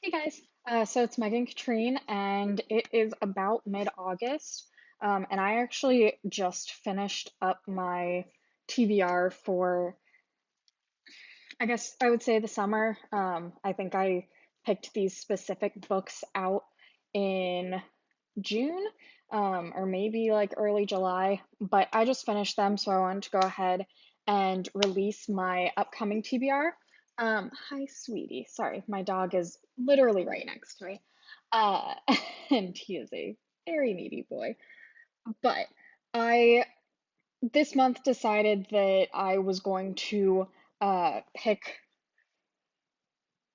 Hey guys, so it's Megan Katrine, and it is about mid-August, and I actually just finished up my TBR for, I guess I would say the summer. I think I picked these specific books out in June, or maybe like early July, but I just finished them, so I wanted to go ahead and release my upcoming TBR. Hi, sweetie. Sorry, my dog is literally right next to me. Uh, and he is a very needy boy. But I this month decided that I was going to pick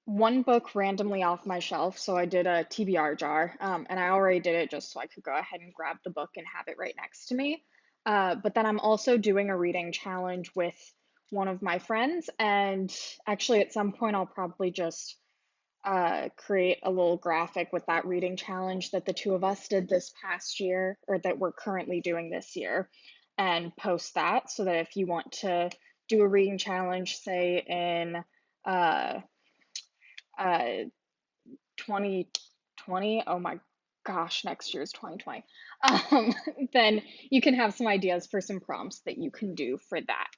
one book randomly off my shelf. So I did a TBR jar, and I already did it just so I could go ahead and grab the book and have it right next to me. But then I'm also doing a reading challenge with one of my friends, and actually, at some point, I'll probably just create a little graphic with that reading challenge that the two of us did this past year, or that we're currently doing this year, and post that so that if you want to do a reading challenge, say in uh, uh, 2020, oh my gosh, next year's 2020, um, then you can have some ideas for some prompts that you can do for that.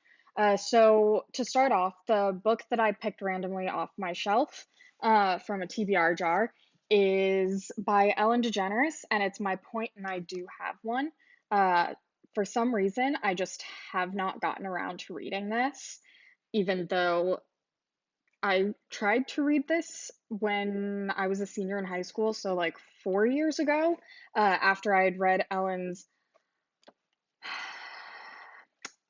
So to start off, the book that I picked randomly off my shelf from a TBR jar is by Ellen DeGeneres, and it's My Point, and I do have one. Uh, for some reason, I just have not gotten around to reading this, even though I tried to read this when I was a senior in high school, so like 4 years ago, after I had read Ellen's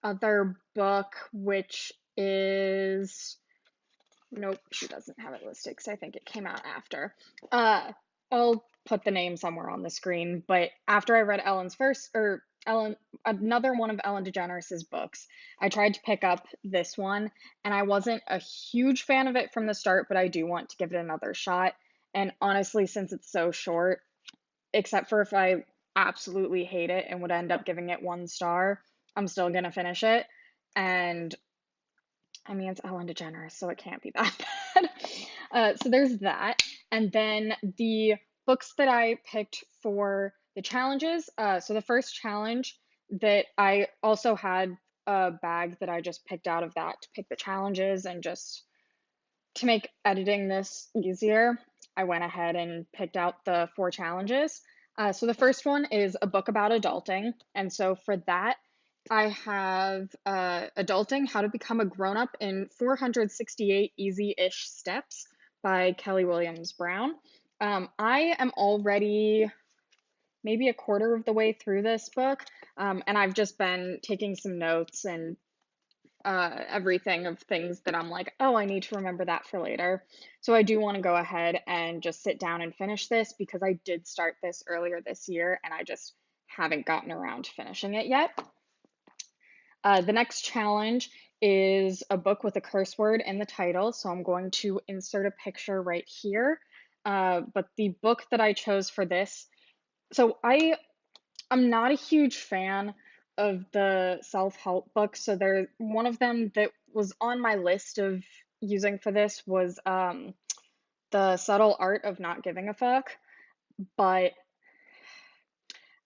other book, which is, nope, she doesn't have it listed because I think it came out after. Uh, I'll put the name somewhere on the screen, but after I read Ellen's first, or Ellen, another one of Ellen DeGeneres's books, I tried to pick up this one, and I wasn't a huge fan of it from the start, but I do want to give it another shot. And honestly, since it's so short, except for if I absolutely hate it and would end up giving it 1 star, I'm still gonna finish it. And I mean, it's Ellen DeGeneres, so it can't be that bad. So there's that. And then the books that I picked for the challenges. So the first challenge that I also had a bag that I just picked out of that to pick the challenges, and just to make editing this easier, I went ahead and picked out the 4 challenges. So the first one is a book about adulting. And so for that, I have Adulting: How to Become a Grown Up in 468 Easy Ish Steps by Kelly Williams Brown. I am already maybe a quarter of the way through this book, and I've just been taking some notes and everything of things that I'm like, oh, I need to remember that for later. So I do want to go ahead and just sit down and finish this because I did start this earlier this year and I just haven't gotten around to finishing it yet. The next challenge is a book with a curse word in the title, so I'm going to insert a picture right here. But the book that I chose for this, so I'm not a huge fan of the self-help books. So there, one of them that was on my list of using for this was The Subtle Art of Not Giving a Fuck. But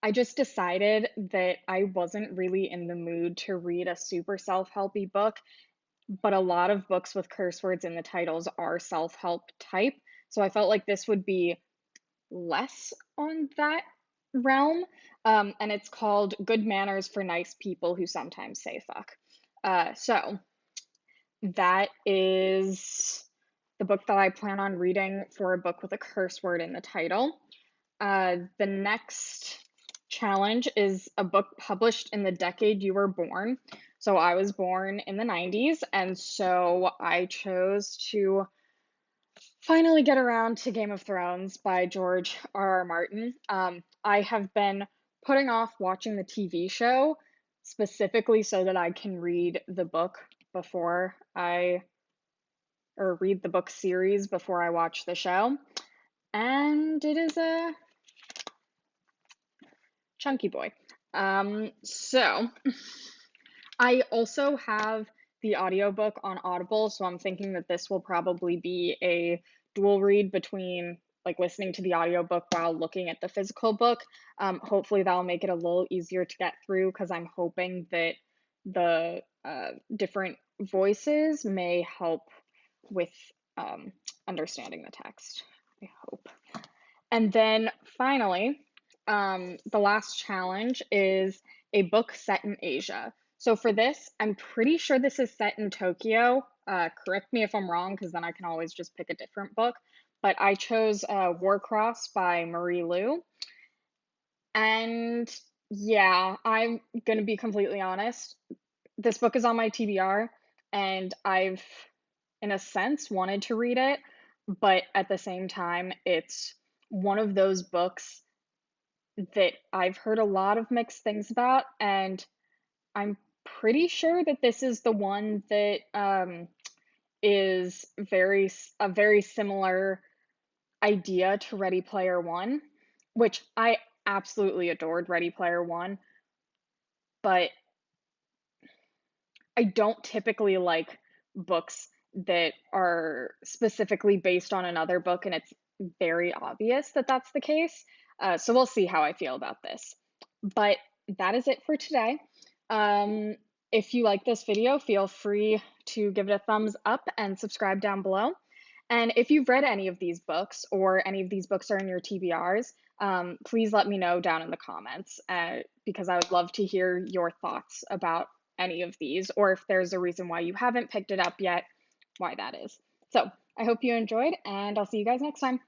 I just decided that I wasn't really in the mood to read a super self-helpy book, but a lot of books with curse words in the titles are self-help type. So I felt like this would be less on that realm. And it's called Good Manners for Nice People Who Sometimes Say Fuck. So that is the book that I plan on reading for a book with a curse word in the title. The next challenge is a book published in the decade you were born. So I was born in the 90s, and so I chose to finally get around to Game of Thrones by George R. Martin. I have been putting off watching the TV show specifically so that I can read the book before I, or read the book series before I watch the show. And it is a chunky boy. So I also have the audiobook on Audible, so I'm thinking that this will probably be a dual read between like listening to the audiobook while looking at the physical book. Hopefully that'll make it a little easier to get through because I'm hoping that the different voices may help with understanding the text. I hope. And then finally, the last challenge is a book set in Asia. So for this, I'm pretty sure this is set in Tokyo. Correct me if I'm wrong, because then I can always just pick a different book. But I chose Warcross by Marie Lu. And yeah, I'm going to be completely honest. This book is on my TBR, and I've, in a sense, wanted to read it. But at the same time, it's one of those books that I've heard a lot of mixed things about, and I'm pretty sure that this is the one that is a very similar idea to Ready Player One, which I absolutely adored Ready Player One, but I don't typically like books that are specifically based on another book, and it's very obvious that that's the case. So we'll see how I feel about this. But that is it for today. Um, if you like this video, feel free to give it a thumbs up and subscribe down below. And if you've read any of these books or any of these books are in your TBRs, please let me know down in the comments because I would love to hear your thoughts about any of these, or if there's a reason why you haven't picked it up yet, why that is. So I hope you enjoyed, and I'll see you guys next time.